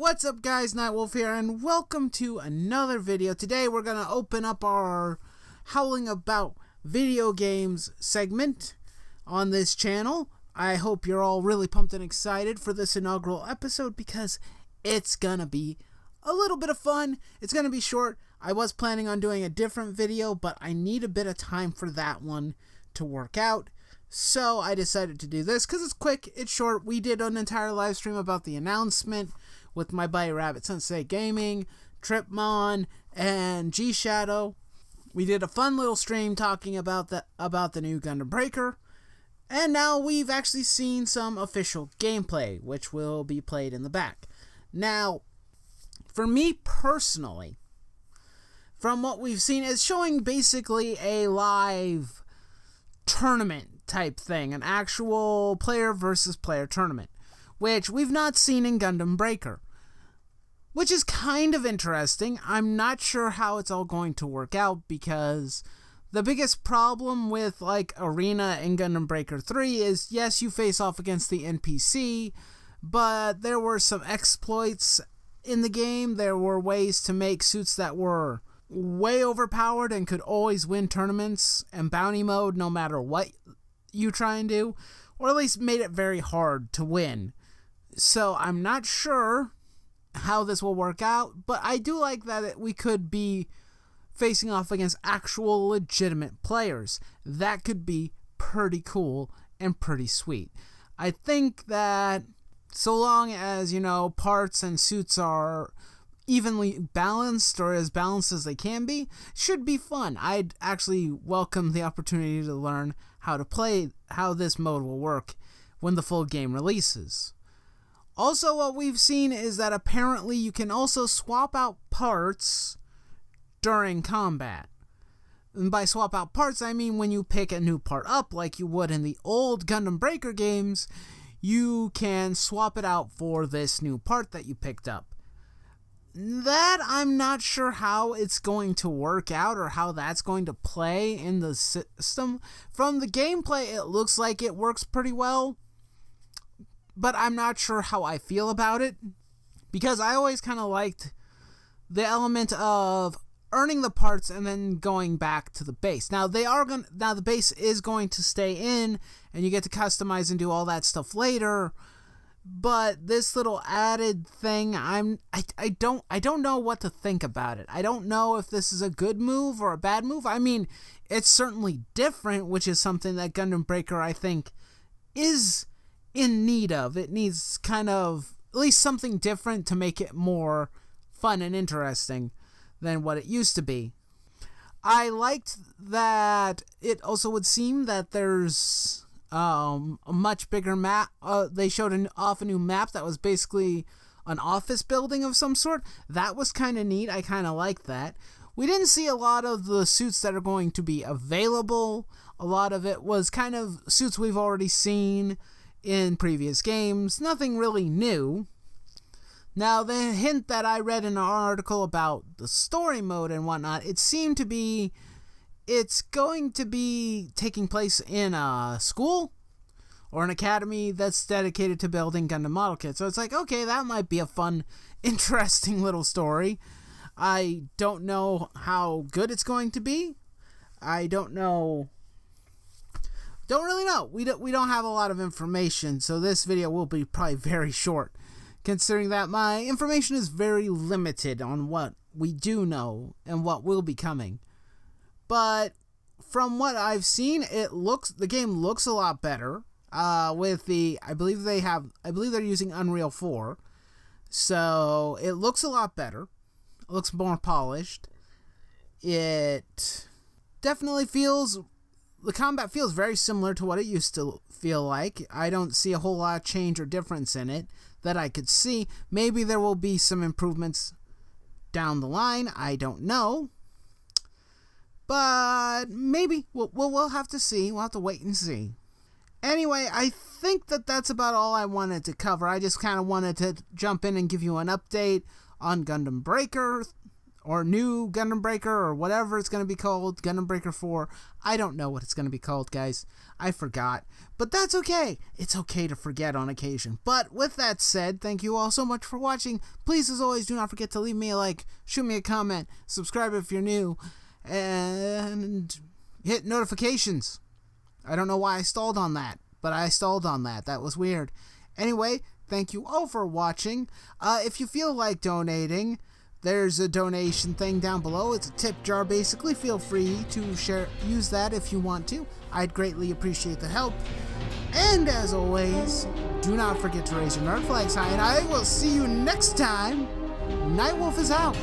What's up guys, Nightwolf here, and welcome to another video. Today we're going to open up our Howling About video games segment on this channel. I hope you're all really pumped and excited for this inaugural episode because it's going to be a little bit of fun. It's going to be short. I was planning on doing a different video, but I need a bit of time for that one to work out. So I decided to do this because it's quick, it's short. We did an entire live stream about the announcement with my buddy Rabbit Sensei Gaming, Tripmon, and G Shadow. We did a fun little stream talking about the new Gundam Breaker, and now we've actually seen some official gameplay, which will be played in the back. Now, for me personally, from what we've seen, it's showing basically a live tournament type thing, an actual player versus player tournament, which we've not seen in Gundam Breaker, which is kind of interesting. I'm not sure how it's all going to work out because the biggest problem with like Arena in Gundam Breaker 3 is, yes, you face off against the NPC, but there were some exploits in the game. There were ways to make suits that were way overpowered and could always win tournaments and bounty mode no matter what you try and do, or at least made it very hard to win. So I'm not sure how this will work out, but I do like that we could be facing off against actual legitimate players. That could be pretty cool and pretty sweet. I think that so long as, you know, parts and suits are evenly balanced, or as balanced as they can be, should be fun. I'd actually welcome the opportunity to learn how to play, how this mode will work when the full game releases. Also, what we've seen is that apparently you can also swap out parts during combat. And by swap out parts, I mean when you pick a new part up like you would in the old Gundam Breaker games, you can swap it out for this new part that you picked up. That I'm not sure how it's going to work out or how that's going to play in the system. From the gameplay, it looks like it works pretty well, but I'm not sure how I feel about it, because I always kind of liked the element of earning the parts and then going back to the base. Now the base is going to stay in, and you get to customize and do all that stuff later. But this little added thing, I don't know what to think about it. I don't know if this is a good move or a bad move. I mean, it's certainly different, which is something that Gundam Breaker, I think, is in need of. It needs kind of at least something different to make it more fun and interesting than what it used to be. I liked that it also would seem that there's a much bigger map. They showed off a new map that was basically an office building of some sort. That was kind of neat. I kind of liked that. We didn't see a lot of the suits that are going to be available. A lot of it was kind of suits we've already seen in previous games. Nothing really new. Now, the hint that I read in an article about the story mode and whatnot, it seemed to be it's going to be taking place in a school or an academy that's dedicated to building Gundam model kits. So it's like, okay, that might be a fun, interesting little story. I don't know how good it's going to be. I don't know. Don't really know. We don't have a lot of information, so this video will be probably very short, considering that my information is very limited on what we do know and what will be coming. But from what I've seen, the game looks a lot better. With the, I believe they're using Unreal 4. So it looks a lot better. It looks more polished. It definitely the combat feels very similar to what it used to feel like. I don't see a whole lot of change or difference in it that I could see. Maybe there will be some improvements down the line. I don't know. But maybe. We'll have to see. We'll have to wait and see. Anyway, I think that's about all I wanted to cover. I just kind of wanted to jump in and give you an update on Gundam Breaker or new Gundam Breaker, or whatever it's going to be called, Gundam Breaker 4. I don't know what it's going to be called, guys. I forgot. But that's okay. It's okay to forget on occasion. But with that said, thank you all so much for watching. Please, as always, do not forget to leave me a like, shoot me a comment, subscribe if you're new, and hit notifications. I don't know why I stalled on that, but I stalled on that. That was weird. Anyway, thank you all for watching. If you feel like donating, there's a donation thing down below. It's a tip jar, basically. Feel free to use that if you want to. I'd greatly appreciate the help. And as always, do not forget to raise your nerd flags high, and I will see you next time. Nightwolf is out.